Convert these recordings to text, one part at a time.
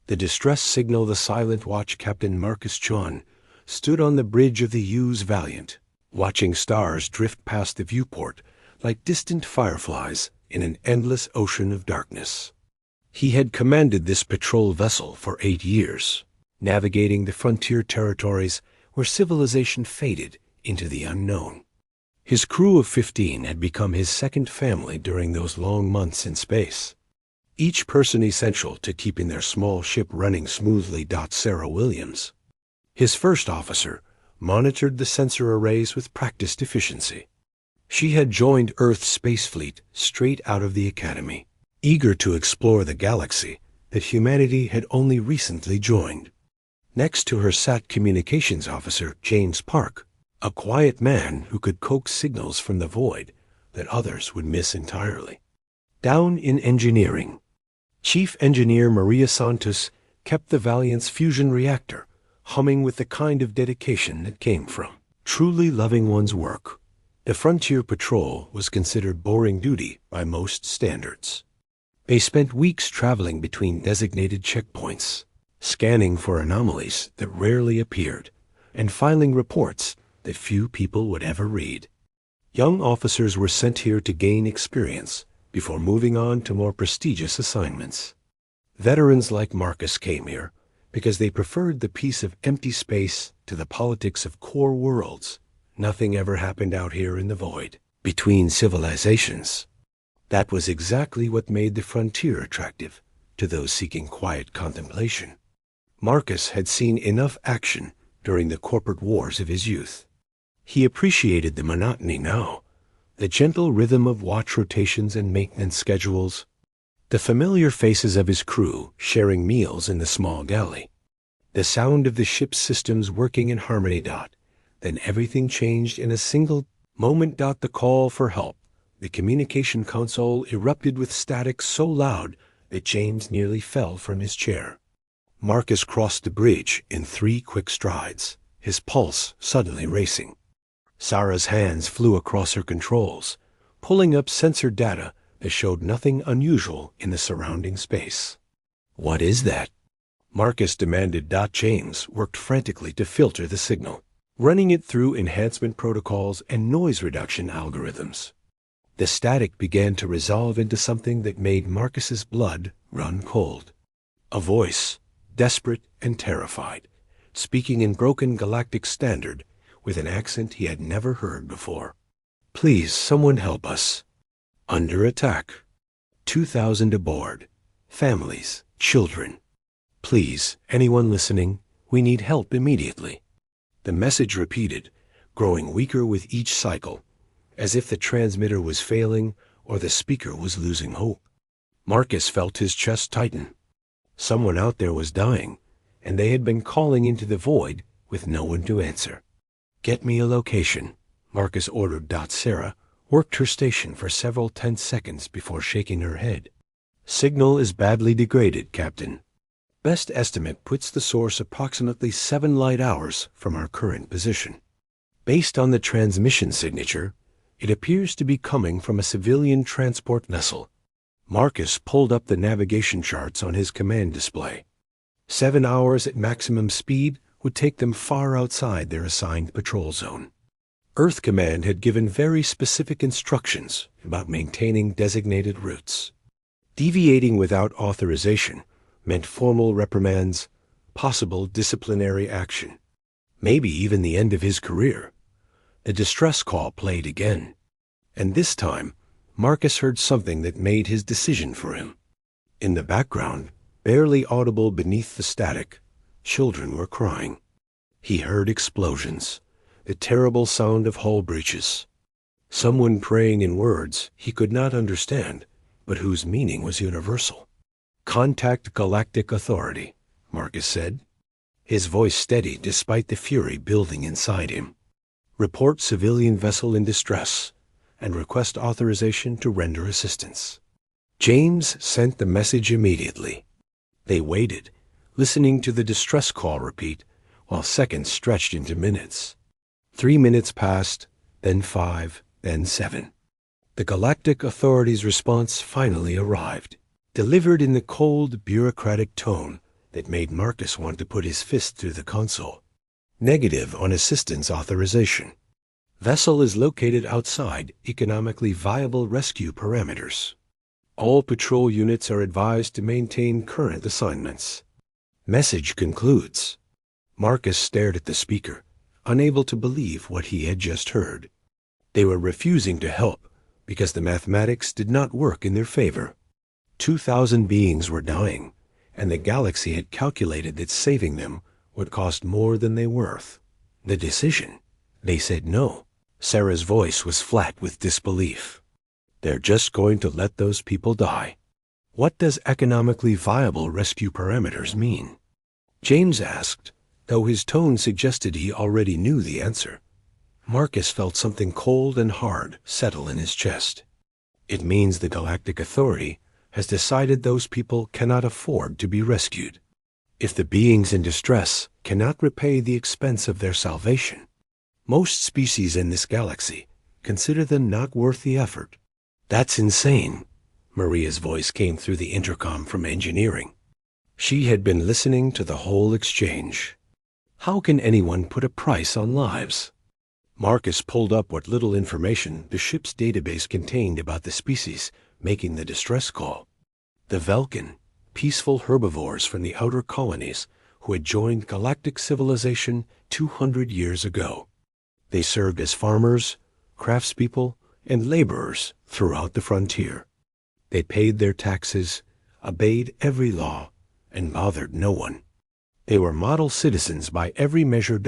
The distress signal the silent watch Captain Marcus John stood on the bridge of the Hughes Valiant, watching stars drift past the viewport like distant fireflies in an endless ocean of darkness. He had commanded this patrol vessel for 8 years, navigating the frontier territories where civilization faded into the unknown. His crew of 15 had become his second family during those long months in space, each person essential to keeping their small ship running smoothly. Sarah Williams, his first officer, monitored the sensor arrays with practiced efficiency. She had joined Earth's space fleet straight out of the academy, eager to explore the galaxy that humanity had only recently joined. Next to her sat communications officer James Park, a quiet man who could coax signals from the void that others would miss entirely. Down in engineering, Chief Engineer Maria Santos kept the Valiant's fusion reactor humming with the kind of dedication that came from truly loving one's work. The frontier patrol was considered boring duty by most standards. They spent weeks traveling between designated checkpoints, scanning for anomalies that rarely appeared, and filing reports that few people would ever read. Young officers were sent here to gain experience before moving on to more prestigious assignments. Veterans like Marcus came here because they preferred the peace of empty space to the politics of core worlds. Nothing ever happened out here in the void, between civilizations. That was exactly what made the frontier attractive to those seeking quiet contemplation. Marcus had seen enough action during the corporate wars of his youth. He appreciated the monotony now, the gentle rhythm of watch rotations and maintenance schedules, the familiar faces of his crew sharing meals in the small galley, the sound of the ship's systems working in harmony. Then everything changed in a single moment. The call for help. The communication console erupted with static so loud that James nearly fell from his chair. Marcus crossed the bridge in 3 quick strides, his pulse suddenly racing. Sarah's hands flew across her controls, pulling up sensor data that showed nothing unusual in the surrounding space. "What is that?" Marcus demanded. James worked frantically to filter the signal, running it through enhancement protocols and noise reduction algorithms. The static began to resolve into something that made Marcus's blood run cold. A voice, desperate and terrified, speaking in broken galactic standard with an accent he had never heard before. "Please, someone help us. Under attack. 2,000 aboard. Families, children. Please, anyone listening, we need help immediately." The message repeated, growing weaker with each cycle, as if the transmitter was failing or the speaker was losing hope. Marcus felt his chest tighten. Someone out there was dying, and they had been calling into the void with no one to answer. "Get me a location," Marcus ordered. Sarah worked her station for several tense seconds before shaking her head. "Signal is badly degraded, Captain. Best estimate puts the source approximately 7 light hours from our current position. Based on the transmission signature, it appears to be coming from a civilian transport vessel." Marcus pulled up the navigation charts on his command display. 7 hours at maximum speed would take them far outside their assigned patrol zone. Earth Command had given very specific instructions about maintaining designated routes. Deviating without authorization meant formal reprimands, possible disciplinary action, maybe even the end of his career. The distress call played again, and this time Marcus heard something that made his decision for him. In the background, barely audible beneath the static, children were crying. He heard explosions, the terrible sound of hull breaches. Someone praying in words he could not understand, but whose meaning was universal. "Contact Galactic Authority," Marcus said, his voice steady despite the fury building inside him. "Report civilian vessel in distress and request authorization to render assistance." James sent the message immediately. They waited, listening to the distress call repeat, while seconds stretched into minutes. 3 minutes passed, then 5, then 7. The Galactic Authority's response finally arrived, delivered in the cold, bureaucratic tone that made Marcus want to put his fist through the console. Negative on assistance authorization. Vessel is located outside economically viable rescue parameters. All patrol units are advised to maintain current assignments. Message concludes. Marcus stared at the speaker, unable to believe what he had just heard. They were refusing to help because the mathematics did not work in their favor. 2,000 beings were dying, and the galaxy had calculated that saving them would cost more than they were worth. The decision? They said no. Sarah's voice was flat with disbelief. They're just going to let those people die. What does economically viable rescue parameters mean? James asked, though his tone suggested he already knew the answer. Marcus felt something cold and hard settle in his chest. It means the Galactic Authority has decided those people cannot afford to be rescued. If the beings in distress cannot repay the expense of their salvation, most species in this galaxy consider them not worth the effort. That's insane. Maria's voice came through the intercom from engineering. She had been listening to the whole exchange. How can anyone put a price on lives? Marcus pulled up what little information the ship's database contained about the species making the distress call. The Velkin, peaceful herbivores from the outer colonies who had joined galactic civilization 200 years ago. They served as farmers, craftspeople, and laborers throughout the frontier. They paid their taxes, obeyed every law, and bothered no one. They were model citizens by every measure.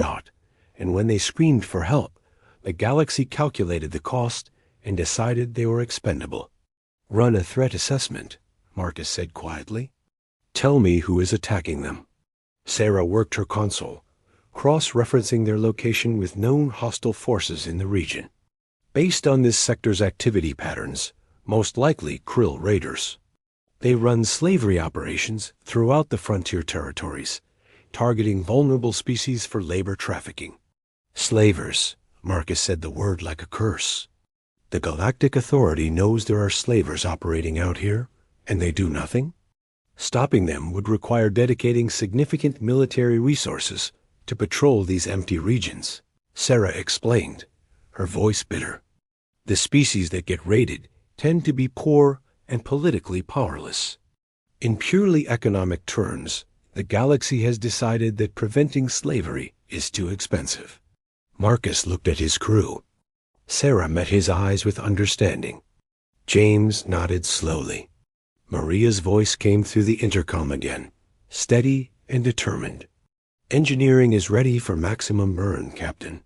And when they screamed for help, the galaxy calculated the cost and decided they were expendable. Run a threat assessment, Marcus said quietly. Tell me who is attacking them. Sarah worked her console, cross-referencing their location with known hostile forces in the region. Based on this sector's activity patterns, most likely Krill raiders. They run slavery operations throughout the frontier territories, targeting vulnerable species for labor trafficking. Slavers, Marcus said the word like a curse. The Galactic Authority knows there are slavers operating out here, and they do nothing? Stopping them would require dedicating significant military resources to patrol these empty regions, Sarah explained, her voice bitter. The species that get raided tend to be poor and politically powerless. In purely economic terms, the galaxy has decided that preventing slavery is too expensive. Marcus looked at his crew. Sarah met his eyes with understanding. James nodded slowly. Maria's voice came through the intercom again, steady and determined. Engineering is ready for maximum burn, Captain.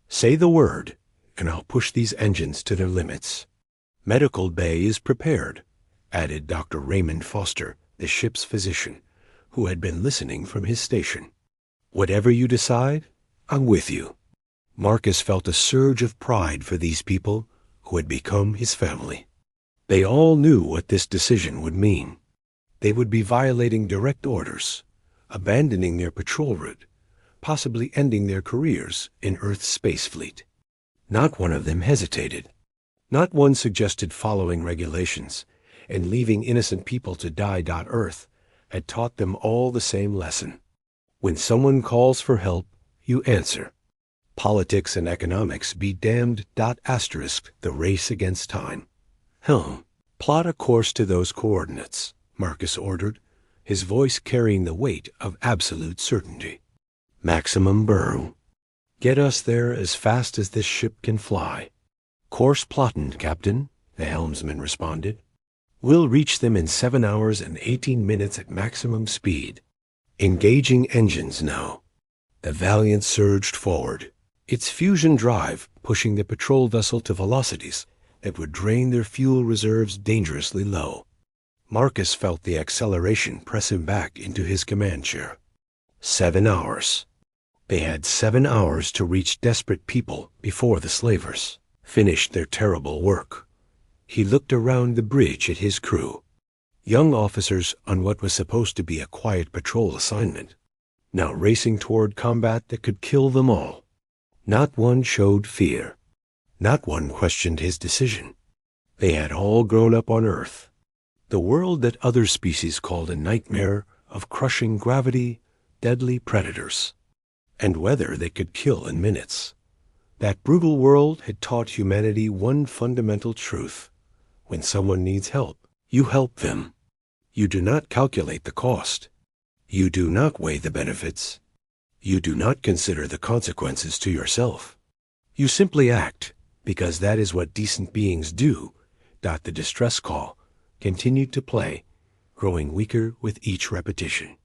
Say the word, and I'll push these engines to their limits. Medical bay is prepared, added Dr. Raymond Foster, the ship's physician, who had been listening from his station. Whatever you decide, I'm with you. Marcus felt a surge of pride for these people who had become his family. They all knew what this decision would mean. They would be violating direct orders, abandoning their patrol route, possibly ending their careers in Earth's space fleet. Not one of them hesitated. Not one suggested following regulations and leaving innocent people to die. Earth had taught them all the same lesson. When someone calls for help, you answer. Politics and economics be damned. Asterisk the race against time. Helm, plot a course to those coordinates, Marcus ordered, his voice carrying the weight of absolute certainty. Maximum burn. Get us there as fast as this ship can fly. Course plotted, Captain, the helmsman responded. We'll reach them in 7 hours and 18 minutes at maximum speed. Engaging engines now. The Valiant surged forward, its fusion drive pushing the patrol vessel to velocities that would drain their fuel reserves dangerously low. Marcus felt the acceleration press him back into his command chair. 7 hours. They had 7 hours to reach desperate people before the slavers finished their terrible work. He looked around the bridge at his crew. Young officers on what was supposed to be a quiet patrol assignment, now racing toward combat that could kill them all. Not one showed fear. Not one questioned his decision. They had all grown up on Earth, the world that other species called a nightmare of crushing gravity, deadly predators, and whether they could kill in minutes. That brutal world had taught humanity one fundamental truth. When someone needs help, you help them. You do not calculate the cost. You do not weigh the benefits. You do not consider the consequences to yourself. You simply act, because that is what decent beings do. The distress call continued to play, growing weaker with each repetition.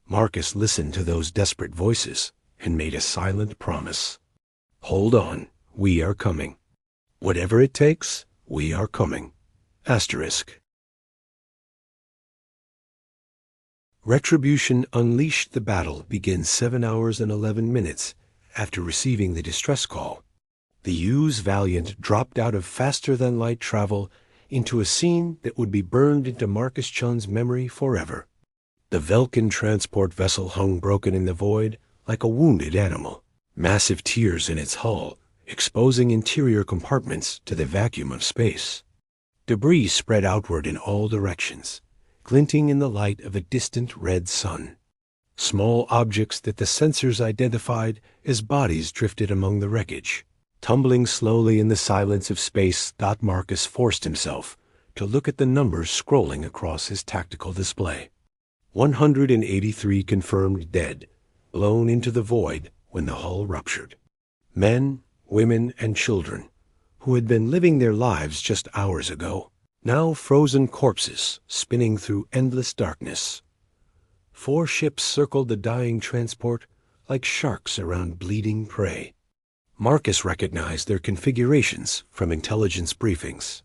Marcus listened to those desperate voices and made a silent promise. Hold on, we are coming. Whatever it takes, we are coming. Asterisk. Retribution Unleashed. The battle begins 7 hours and 11 minutes after receiving the distress call. The Hughes Valiant dropped out of faster-than-light travel into a scene that would be burned into Marcus Chun's memory forever. The Velkin transport vessel hung broken in the void like a wounded animal, massive tears in its hull, exposing interior compartments to the vacuum of space. Debris spread outward in all directions, glinting in the light of a distant red sun. Small objects that the sensors identified as bodies drifted among the wreckage. Tumbling slowly in the silence of space, Marcus forced himself to look at the numbers scrolling across his tactical display. 183 confirmed dead, blown into the void when the hull ruptured. Men, women, and children, who had been living their lives just hours ago, now frozen corpses spinning through endless darkness. 4 ships circled the dying transport like sharks around bleeding prey. Marcus recognized their configurations from intelligence briefings.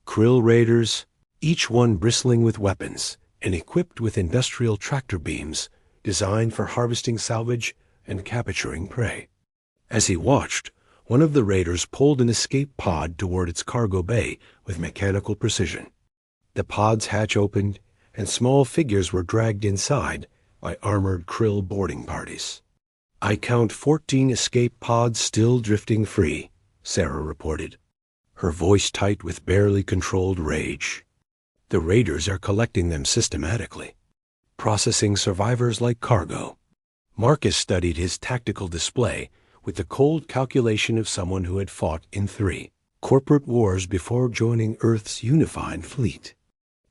Krill raiders, each one bristling with weapons and equipped with industrial tractor beams designed for harvesting salvage and capturing prey. As he watched, one of the raiders pulled an escape pod toward its cargo bay with mechanical precision. The pod's hatch opened, and small figures were dragged inside by armored Krill boarding parties. I count 14 escape pods still drifting free, Sarah reported, her voice tight with barely controlled rage. The raiders are collecting them systematically, processing survivors like cargo. Marcus studied his tactical display with the cold calculation of someone who had fought in 3 corporate wars before joining Earth's unified fleet.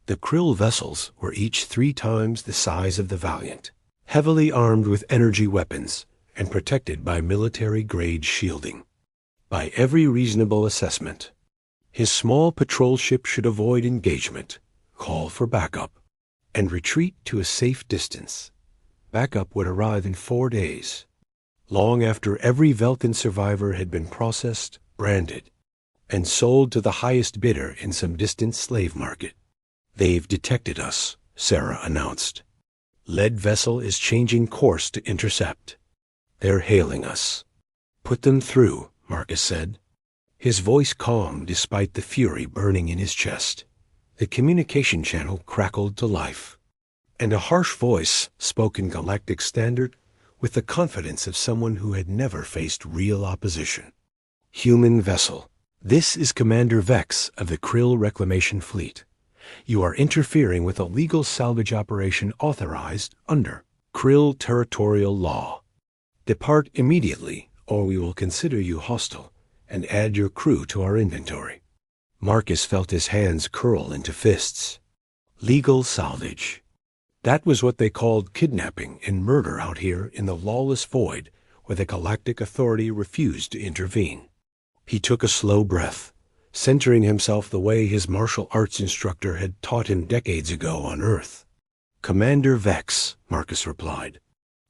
The Krill vessels were each 3 times the size of the Valiant, heavily armed with energy weapons and protected by military-grade shielding. By every reasonable assessment, his small patrol ship should avoid engagement, call for backup, and retreat to a safe distance. Backup would arrive in 4 days, long after every Velkin survivor had been processed, branded, and sold to the highest bidder in some distant slave market. They've detected us, Sarah announced. Lead vessel is changing course to intercept. They're hailing us. Put them through, Marcus said, his voice calm despite the fury burning in his chest. The communication channel crackled to life, and a harsh voice spoke in Galactic Standard with the confidence of someone who had never faced real opposition. Human vessel, this is Commander Vex of the Krill Reclamation Fleet. You are interfering with a legal salvage operation authorized under Krill territorial law. Depart immediately, or we will consider you hostile and add your crew to our inventory. Marcus felt his hands curl into fists. Legal salvage. That was what they called kidnapping and murder out here in the lawless void where the Galactic Authority refused to intervene. He took a slow breath, centering himself the way his martial arts instructor had taught him decades ago on Earth. Commander Vex, Marcus replied,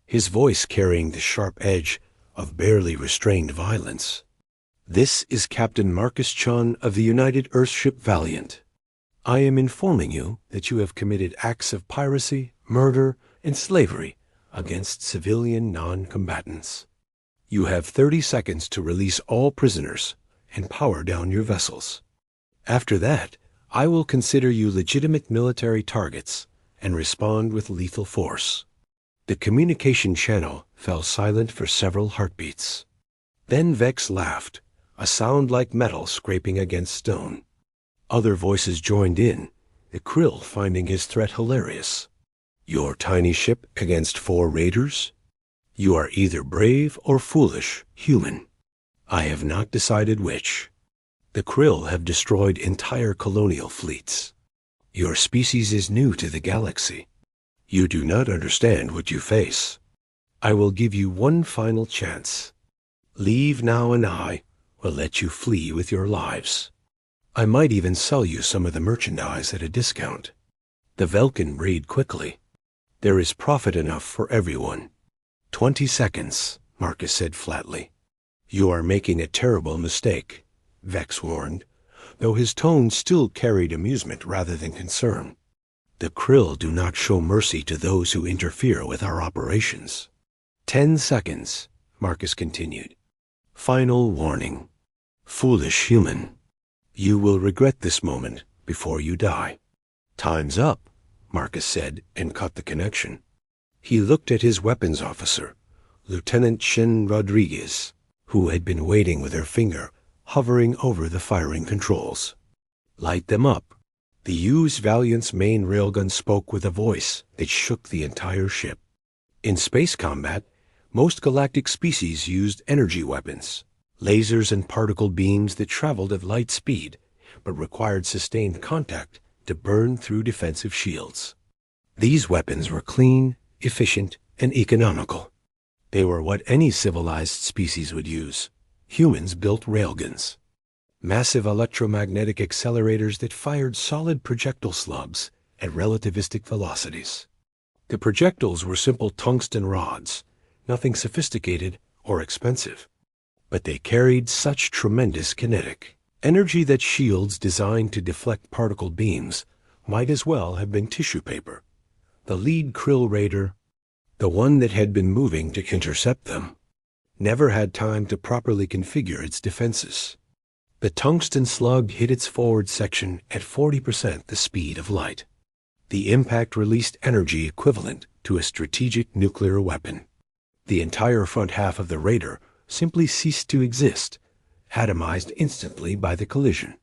his voice carrying the sharp edge of barely restrained violence. This is Captain Marcus Chun of the United Earthship Valiant. I am informing you that you have committed acts of piracy, murder, and slavery against civilian non-combatants. You have 30 seconds to release all prisoners and power down your vessels. After that, I will consider you legitimate military targets and respond with lethal force. The communication channel fell silent for several heartbeats. Then Vex laughed, a sound like metal scraping against stone. Other voices joined in, the Krill finding his threat hilarious. Your tiny ship against 4 raiders? You are either brave or foolish, human. I have not decided which. The Krill have destroyed entire colonial fleets. Your species is new to the galaxy. You do not understand what you face. I will give you one final chance. Leave now and I will let you flee with your lives. I might even sell you some of the merchandise at a discount. The Velkin breed quickly. There is profit enough for everyone. 20 seconds, Marcus said flatly. You are making a terrible mistake, Vex warned, though his tone still carried amusement rather than concern. The Krill do not show mercy to those who interfere with our operations. 10 seconds, Marcus continued. Final warning. Foolish human. You will regret this moment before you die. Time's up, Marcus said and cut the connection. He looked at his weapons officer, Lieutenant Shin Rodriguez, who had been waiting with her finger hovering over the firing controls. Light them up. The Hughes Valiant's main railgun spoke with a voice that shook the entire ship. In space combat, most galactic species used energy weapons, lasers and particle beams that traveled at light speed, but required sustained contact to burn through defensive shields. These weapons were clean, efficient, and economical. They were what any civilized species would use. Humans built railguns, massive electromagnetic accelerators that fired solid projectile slubs at relativistic velocities. The projectiles were simple tungsten rods, nothing sophisticated or expensive, but they carried such tremendous kinetic energy that shields designed to deflect particle beams might as well have been tissue paper. The lead Krill raider, the one that had been moving to intercept them, never had time to properly configure its defenses. The tungsten slug hit its forward section at 40% the speed of light. The impact released energy equivalent to a strategic nuclear weapon. The entire front half of the raider simply ceased to exist, atomized instantly by the collision.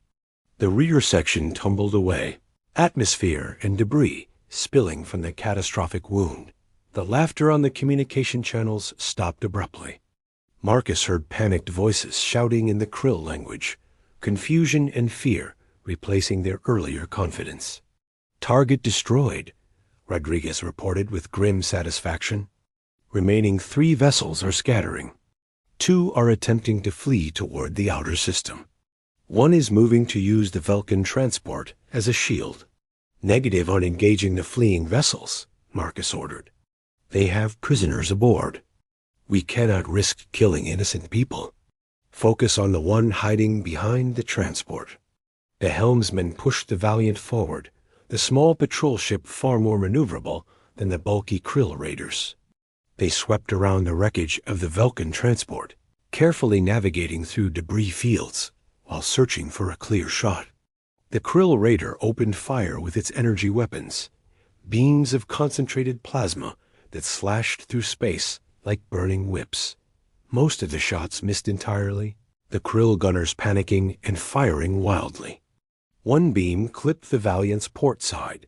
The rear section tumbled away, atmosphere and debris spilling from the catastrophic wound. The laughter on the communication channels stopped abruptly. Marcus heard panicked voices shouting in the Krill language, confusion and fear replacing their earlier confidence. Target destroyed, Rodriguez reported with grim satisfaction. Remaining 3 vessels are scattering. 2 are attempting to flee toward the outer system. 1 is moving to use the Velkin transport as a shield. Negative on engaging the fleeing vessels, Marcus ordered. They have prisoners aboard. We cannot risk killing innocent people. Focus on the one hiding behind the transport. The helmsman pushed the Valiant forward, the small patrol ship far more maneuverable than the bulky Krill raiders. They swept around the wreckage of the Velkin transport, carefully navigating through debris fields while searching for a clear shot. The Krill raider opened fire with its energy weapons, beams of concentrated plasma that slashed through space like burning whips. Most of the shots missed entirely, the Krill gunners panicking and firing wildly. One beam clipped the Valiant's port side,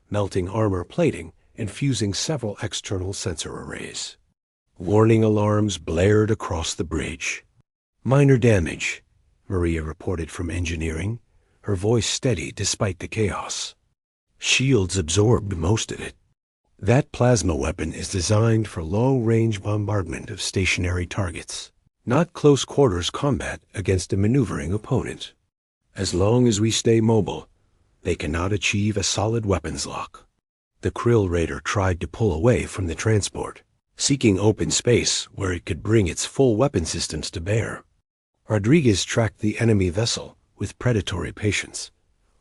melting armor plating and fusing several external sensor arrays. Warning alarms blared across the bridge. Minor damage, Maria reported from engineering, her voice steady despite the chaos. Shields absorbed most of it. That plasma weapon is designed for long-range bombardment of stationary targets, not close-quarters combat against a maneuvering opponent. As long as we stay mobile, they cannot achieve a solid weapons lock. The Krill raider tried to pull away from the transport, seeking open space where it could bring its full weapon systems to bear. Rodriguez tracked the enemy vessel with predatory patience,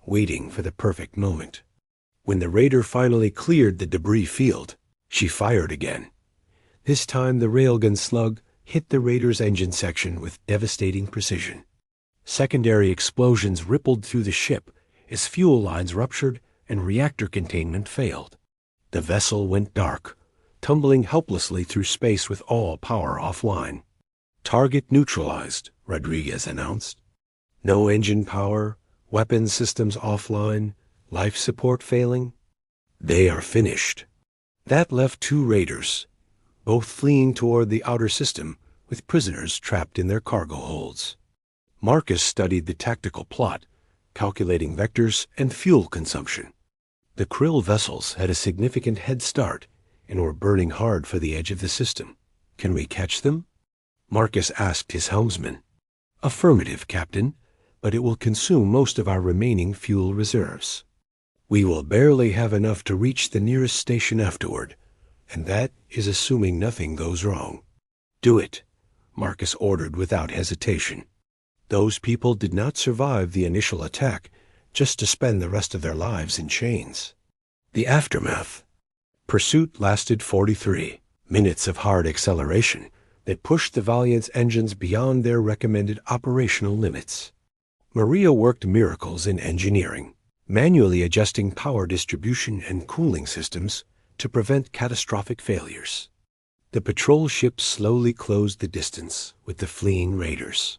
waiting for the perfect moment. When the raider finally cleared the debris field, she fired again. This time the railgun slug hit the raider's engine section with devastating precision. Secondary explosions rippled through the ship as fuel lines ruptured and reactor containment failed. The vessel went dark, tumbling helplessly through space with all power offline. Target neutralized, Rodriguez announced. No engine power, weapons systems offline, life support failing. They are finished. That left 2 raiders, both fleeing toward the outer system with prisoners trapped in their cargo holds. Marcus studied the tactical plot, calculating vectors and fuel consumption. The Krill vessels had a significant head start and were burning hard for the edge of the system. Can we catch them? Marcus asked his helmsman. Affirmative, Captain, but it will consume most of our remaining fuel reserves. We will barely have enough to reach the nearest station afterward, and that is assuming nothing goes wrong. Do it, Marcus ordered without hesitation. Those people did not survive the initial attack just to spend the rest of their lives in chains. The aftermath. Pursuit lasted 43 minutes of hard acceleration that pushed the Valiant's engines beyond their recommended operational limits. Maria worked miracles in engineering, manually adjusting power distribution and cooling systems to prevent catastrophic failures. The patrol ship slowly closed the distance with the fleeing raiders,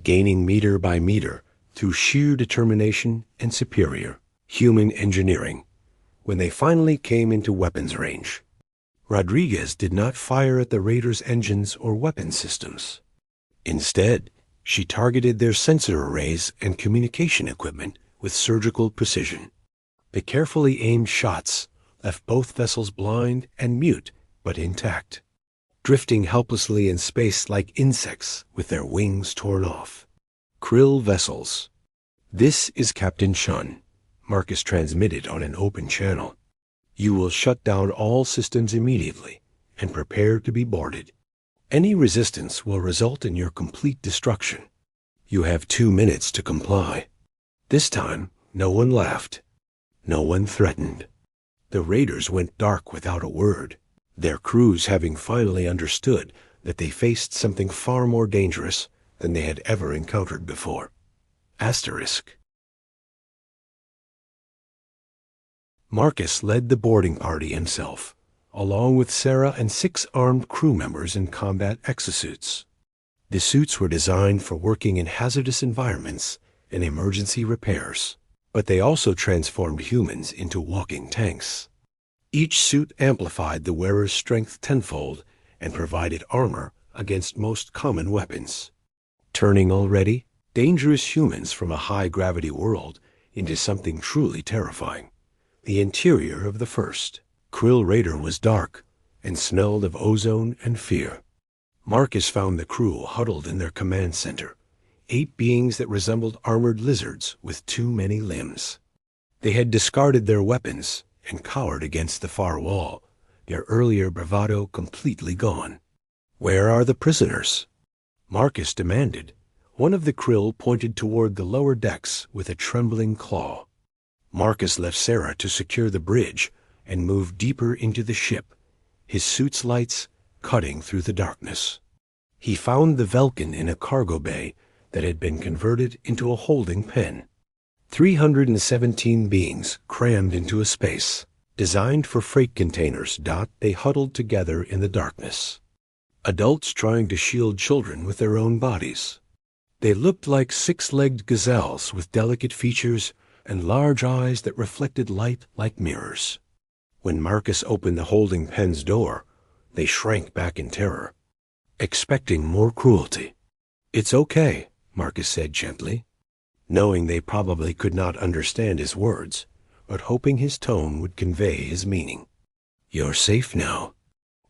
gaining meter by meter through sheer determination and superior human engineering. When they finally came into weapons range, Rodriguez did not fire at the raiders' engines or weapon systems. Instead, she targeted their sensor arrays and communication equipment with surgical precision. The carefully aimed shots left both vessels blind and mute but intact, drifting helplessly in space like insects with their wings torn off. Krill vessels. This is Captain Shun, Marcus transmitted on an open channel. You will shut down all systems immediately and prepare to be boarded. Any resistance will result in your complete destruction. You have 2 minutes to comply. This time, no one laughed. No one threatened. The raiders went dark without a word, their crews having finally understood that they faced something far more dangerous than they had ever encountered before. Asterisk. Marcus led the boarding party himself, along with Sarah and 6 armed crew members in combat exosuits. The suits were designed for working in hazardous environments and emergency repairs, but they also transformed humans into walking tanks. Each suit amplified the wearer's strength tenfold and provided armor against most common weapons, turning already dangerous humans from a high-gravity world into something truly terrifying. The interior of the first Krill raider was dark and smelled of ozone and fear. Marcus found the crew huddled in their command center, 8 beings that resembled armored lizards with too many limbs. They had discarded their weapons and cowered against the far wall, their earlier bravado completely gone. Where are the prisoners? Marcus demanded. One of the Krill pointed toward the lower decks with a trembling claw. Marcus left Sarah to secure the bridge and moved deeper into the ship, his suit's lights cutting through the darkness. He found the Velkin in a cargo bay that had been converted into a holding pen. 317 beings crammed into a space designed for freight containers. They huddled together in the darkness. Adults trying to shield children with their own bodies. They looked like 6-legged gazelles with delicate features and large eyes that reflected light like mirrors. When Marcus opened the holding pen's door, they shrank back in terror, expecting more cruelty. It's okay, Marcus said gently, knowing they probably could not understand his words, but hoping his tone would convey his meaning. You're safe now.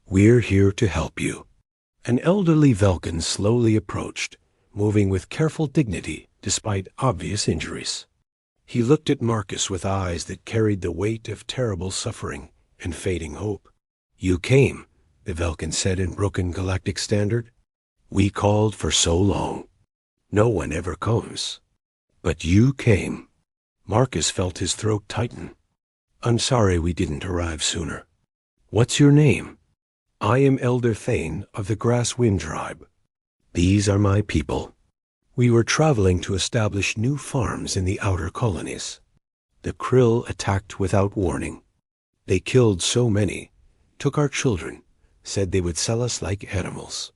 We're here to help you. An elderly Velkin slowly approached, moving with careful dignity despite obvious injuries. He looked at Marcus with eyes that carried the weight of terrible suffering and fading hope. You came, the Velkin said in broken galactic standard. We called for so long. No one ever comes. But you came. Marcus felt his throat tighten. I'm sorry we didn't arrive sooner. What's your name? I am Elder Thane of the Grass Wind Tribe. These are my people. We were traveling to establish new farms in the outer colonies. The Krill attacked without warning. They killed so many, took our children, said they would sell us like animals.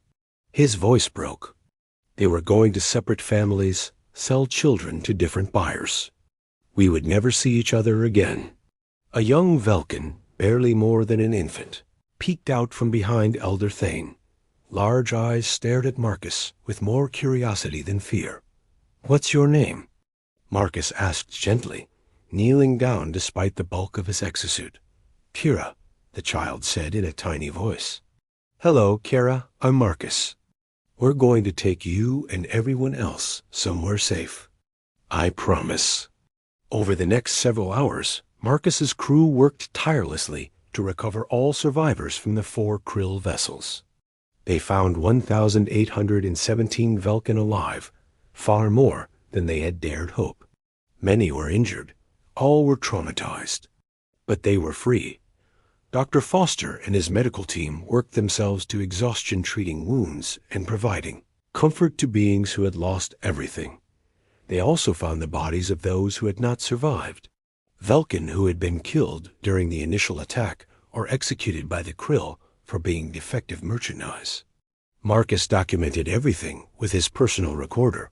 His voice broke. They were going to separate families, sell children to different buyers. We would never see each other again. A young Velkin, barely more than an infant, peeked out from behind Elder Thane. Large eyes stared at Marcus with more curiosity than fear. "What's your name?" Marcus asked gently, kneeling down despite the bulk of his exosuit. "Kira," the child said in a tiny voice. "Hello, Kira. I'm Marcus. We're going to take you and everyone else somewhere safe. I promise." Over the next several hours, Marcus's crew worked tirelessly to recover all survivors from the 4 krill vessels. They found 1,817 Velkin alive, far more than they had dared hope. Many were injured. All were traumatized. But they were free. Dr. Foster and his medical team worked themselves to exhaustion treating wounds and providing comfort to beings who had lost everything. They also found the bodies of those who had not survived. Velkin who had been killed during the initial attack or executed by the krill for being defective merchandise. Marcus documented everything with his personal recorder,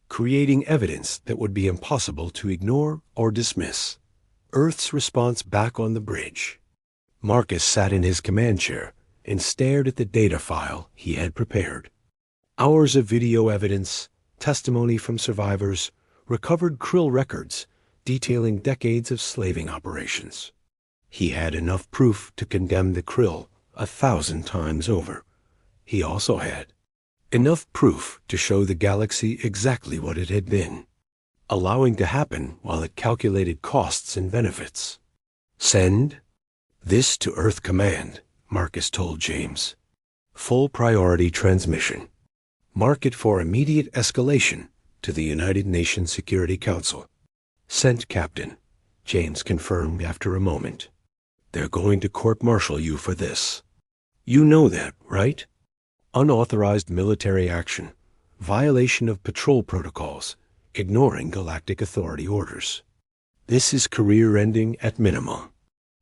creating evidence that would be impossible to ignore or dismiss. Earth's response back on the bridge. Marcus sat in his command chair and stared at the data file he had prepared. Hours of video evidence, testimony from survivors, recovered krill records detailing decades of slaving operations. He had enough proof to condemn the krill 1,000 times over. He also had enough proof to show the galaxy exactly what it had been, allowing to happen while it calculated costs and benefits. "Send this to Earth Command," Marcus told James. "Full priority transmission. Mark it for immediate escalation to the United Nations Security Council." "Sent, Captain," James confirmed after a moment. "They're going to court-martial you for this. You know that, right? Unauthorized military action, violation of patrol protocols, ignoring galactic authority orders. This is career-ending at minimum."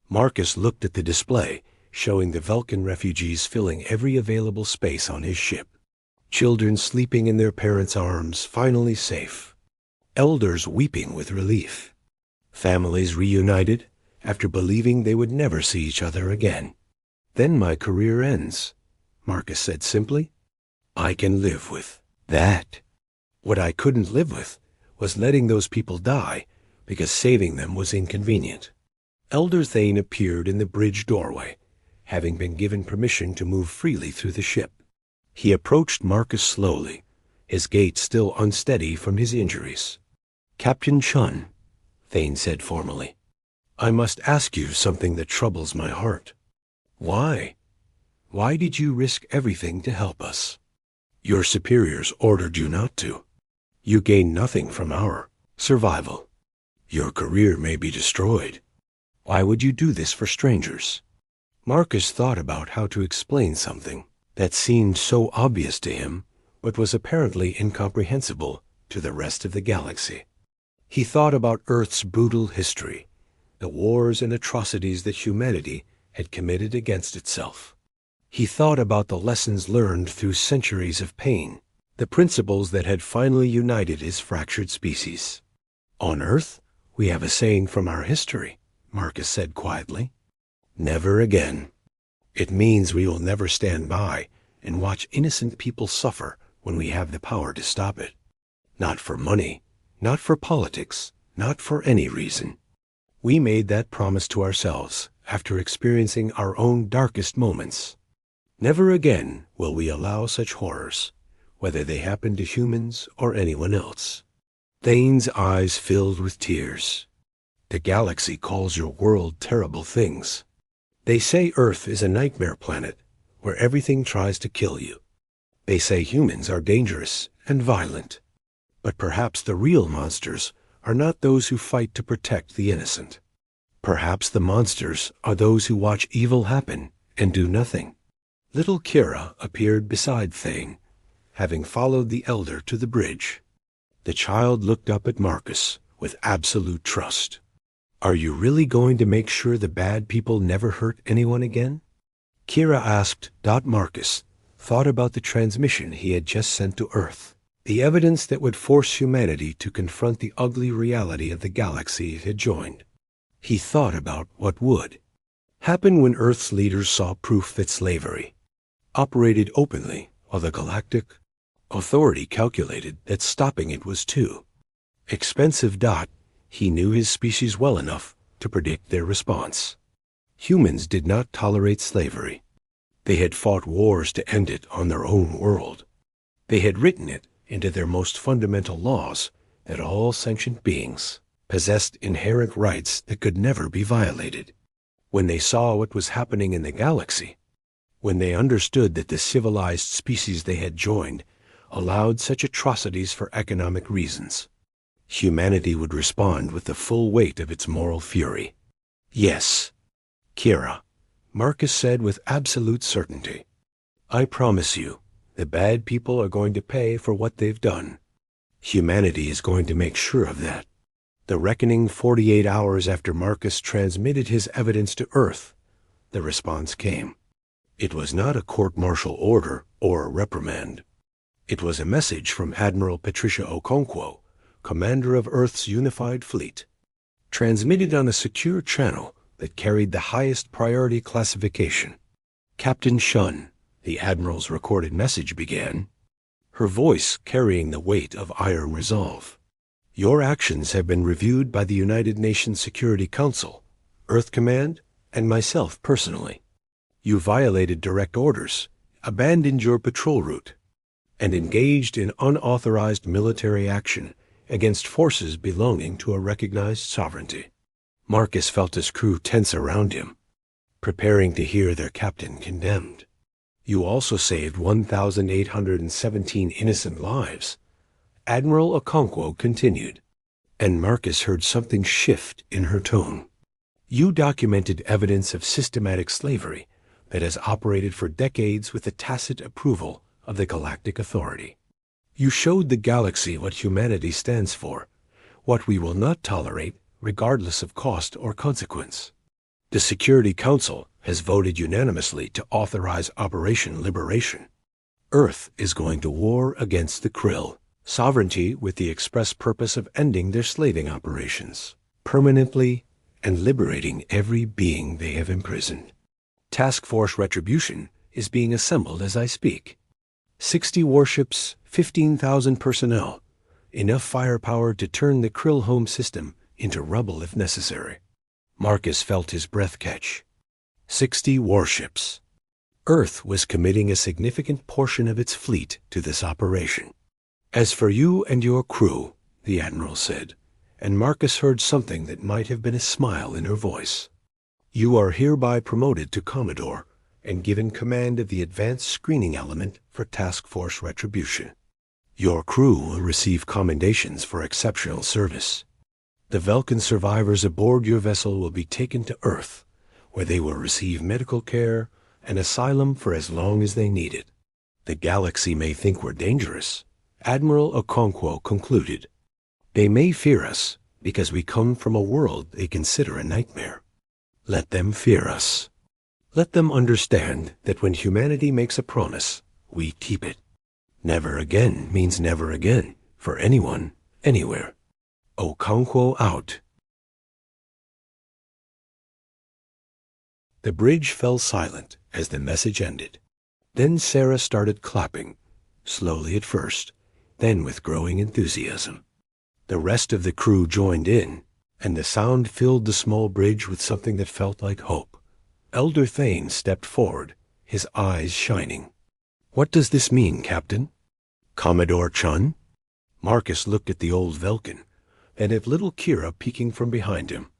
Marcus looked at the display, showing the Velkin refugees filling every available space on his ship. Children sleeping in their parents' arms, finally safe. Elders weeping with relief. Families reunited after believing they would never see each other again. "Then my career ends," Marcus said simply. "I can live with that. What I couldn't live with was letting those people die because saving them was inconvenient." Elder Thane appeared in the bridge doorway, having been given permission to move freely through the ship. He approached Marcus slowly, his gait still unsteady from his injuries. "Captain Chun," Thane said formally, "I must ask you something that troubles my heart. Why? Why did you risk everything to help us? Your superiors ordered you not to. You gain nothing from our survival. Your career may be destroyed. Why would you do this for strangers?" Marcus thought about how to explain something that seemed so obvious to him, but was apparently incomprehensible to the rest of the galaxy. He thought about Earth's brutal history, the wars and atrocities that humanity had committed against itself. He thought about the lessons learned through centuries of pain, the principles that had finally united his fractured species. "On Earth, we have a saying from our history," Marcus said quietly. "Never again. It means we will never stand by and watch innocent people suffer when we have the power to stop it. Not for money, not for politics, not for any reason. We made that promise to ourselves after experiencing our own darkest moments. Never again will we allow such horrors, whether they happen to humans or anyone else." Thane's eyes filled with tears. "The galaxy calls your world terrible things. They say Earth is a nightmare planet where everything tries to kill you. They say humans are dangerous and violent. But perhaps the real monsters are not those who fight to protect the innocent. Perhaps the monsters are those who watch evil happen and do nothing." Little Kira appeared beside Thane, having followed the elder to the bridge. The child looked up at Marcus with absolute trust. "Are you really going to make sure the bad people never hurt anyone again?" Kira asked. Marcus thought about the transmission he had just sent to Earth, the evidence that would force humanity to confront the ugly reality of the galaxy it had joined. He thought about what would happened when Earth's leaders saw proof that slavery operated openly while the Galactic Authority calculated that stopping it was too expensive. He knew his species well enough to predict their response. Humans did not tolerate slavery. They had fought wars to end it on their own world. They had written it into their most fundamental laws that all sentient beings possessed inherent rights that could never be violated. When they saw what was happening in the galaxy, when they understood that the civilized species they had joined allowed such atrocities for economic reasons, humanity would respond with the full weight of its moral fury. Yes, Kira, Marcus said with absolute certainty. I promise you, the bad people are going to pay for what they've done. Humanity is going to make sure of that. The reckoning 48 hours after Marcus transmitted his evidence to Earth, the response came. It was not a court-martial order or a reprimand. It was a message from Admiral Patricia Okonkwo, commander of Earth's unified fleet, transmitted on a secure channel that carried the highest priority classification. Captain Shun, the Admiral's recorded message began, her voice carrying the weight of iron resolve. Your actions have been reviewed by the United Nations Security Council, Earth Command, and myself personally. You violated direct orders, abandoned your patrol route, and engaged in unauthorized military action against forces belonging to a recognized sovereignty. Marcus felt his crew tense around him, preparing to hear their captain condemned. You also saved 1,817 innocent lives, Admiral Okonkwo continued, and Marcus heard something shift in her tone. You documented evidence of systematic slavery that has operated for decades with the tacit approval of the Galactic Authority. You showed the galaxy what humanity stands for, what we will not tolerate regardless of cost or consequence. The Security Council has voted unanimously to authorize Operation Liberation. Earth is going to war against the Krill, sovereignty with the express purpose of ending their slaving operations, permanently and liberating every being they have imprisoned. Task Force Retribution is being assembled as I speak. 60 warships, 15,000 personnel, enough firepower to turn the Krill home system into rubble if necessary. Marcus felt his breath catch. 60 warships. Earth was committing a significant portion of its fleet to this operation. As for you and your crew, the Admiral said, and Marcus heard something that might have been a smile in her voice. You are hereby promoted to Commodore and given command of the advanced screening element for Task Force Retribution. Your crew will receive commendations for exceptional service. The Vulcan survivors aboard your vessel will be taken to Earth, where they will receive medical care and asylum for as long as they need it. The galaxy may think we're dangerous, Admiral Okonkwo concluded. They may fear us because we come from a world they consider a nightmare. Let them fear us. Let them understand that when humanity makes a promise, we keep it. Never again means never again for anyone, anywhere. Okonkwo out. The bridge fell silent as the message ended. Then Sarah started clapping, slowly at first, then with growing enthusiasm. The rest of the crew joined in, and the sound filled the small bridge with something that felt like hope. Elder Thane stepped forward, his eyes shining. What does this mean, Captain? Commodore Chun? Marcus looked at the old Vulcan, then at little Kira peeking from behind him,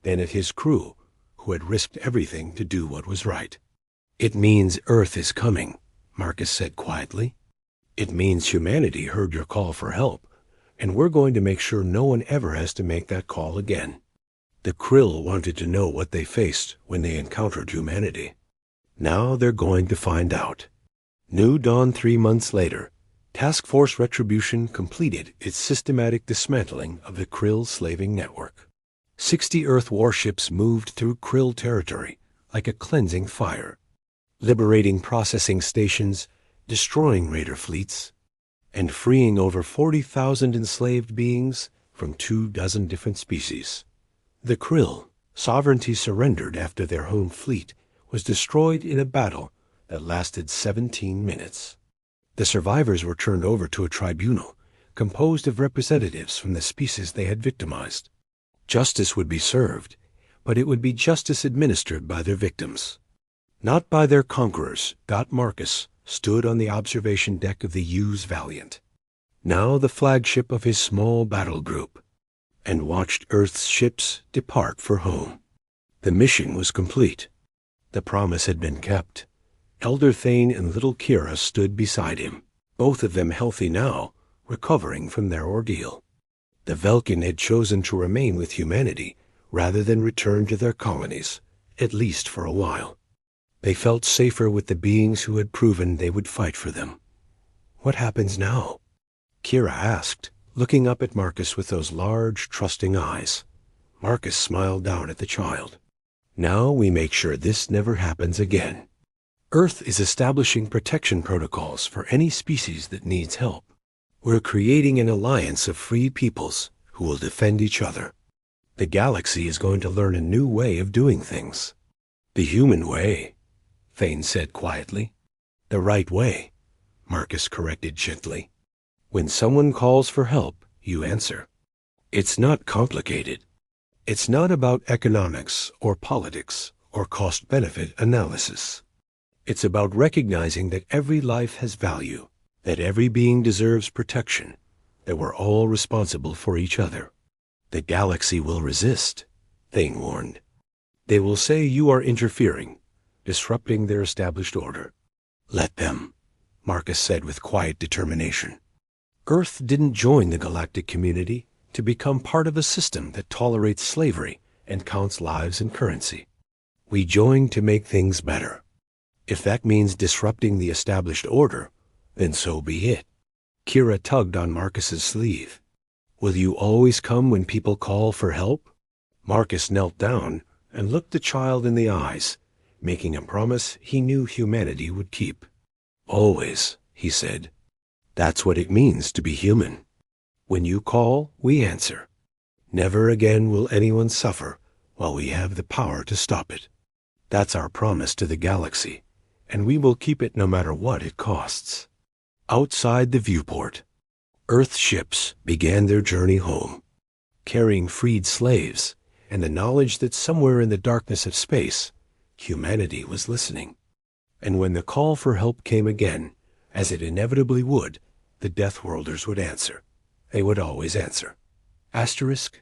then at his crew, who had risked everything to do what was right. It means Earth is coming, Marcus said quietly. It means humanity heard your call for help, and we're going to make sure no one ever has to make that call again. The Krill wanted to know what they faced when they encountered humanity. Now they're going to find out. New Dawn 3 months later, Task Force Retribution completed its systematic dismantling of the Krill slaving network. 60 Earth warships moved through Krill territory like a cleansing fire, liberating processing stations, destroying raider fleets, and freeing over 40,000 enslaved beings from 24 different species. The Krill, Sovereignty surrendered after their home fleet was destroyed in a battle that lasted 17 minutes. The survivors were turned over to a tribunal composed of representatives from the species they had victimized. Justice would be served, but it would be justice administered by their victims, not by their conquerors. Marcus stood on the observation deck of the Hughes Valiant, now the flagship of his small battle group, and watched Earth's ships depart for home. The mission was complete. The promise had been kept. Elder Thane and little Kira stood beside him, both of them healthy now, recovering from their ordeal. The Velkin had chosen to remain with humanity rather than return to their colonies, at least for a while. They felt safer with the beings who had proven they would fight for them. What happens now? Kira asked, looking up at Marcus with those large, trusting eyes. Marcus smiled down at the child. Now we make sure this never happens again. Earth is establishing protection protocols for any species that needs help. We're creating an alliance of free peoples who will defend each other. The galaxy is going to learn a new way of doing things. The human way, Thane said quietly. The right way, Marcus corrected gently. When someone calls for help, you answer. It's not complicated. It's not about economics or politics or cost-benefit analysis. It's about recognizing that every life has value, that every being deserves protection, that we're all responsible for each other. The galaxy will resist, Thane warned. They will say you are interfering, disrupting their established order. Let them, Marcus said with quiet determination. Earth didn't join the galactic community to become part of a system that tolerates slavery and counts lives and currency. We joined to make things better. If that means disrupting the established order, then so be it. Kira tugged on Marcus's sleeve. Will you always come when people call for help? Marcus knelt down and looked the child in the eyes, making a promise he knew humanity would keep. Always, he said. That's what it means to be human. When you call, we answer. Never again will anyone suffer while we have the power to stop it. That's our promise to the galaxy, and we will keep it no matter what it costs. Outside the viewport, Earth ships began their journey home, carrying freed slaves and the knowledge that somewhere in the darkness of space, humanity was listening. And when the call for help came again, as it inevitably would, the Deathworlders would answer. They would always answer. Asterisk